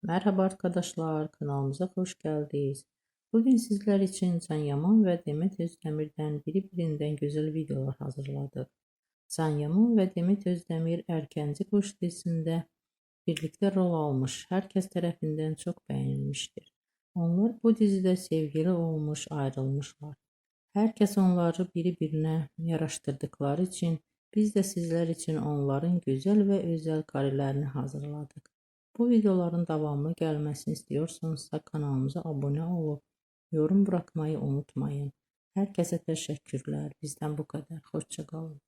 Merhaba arkadaşlar, kanalımıza hoş geldiniz. Bugün sizler için Can Yaman ve Demet Özdemir'den birbirinden güzel videolar hazırladık. Can Yaman ve Demet Özdemir Erkenci Kuş dizisinde birlikte rol almış, herkes tarafından çok beğenilmiştir. Onlar bu dizide sevgili olmuş, ayrılmışlar. Herkes onları birbirine yaraştırdıkları için biz de sizler için onların güzel ve özel karelerini hazırladık. Bu videoların devamlı gelmesini istiyorsanız kanalımıza abone olup yorum bırakmayı unutmayın. Herkese teşekkürler. Bizden bu kadar. Hoşça kalın.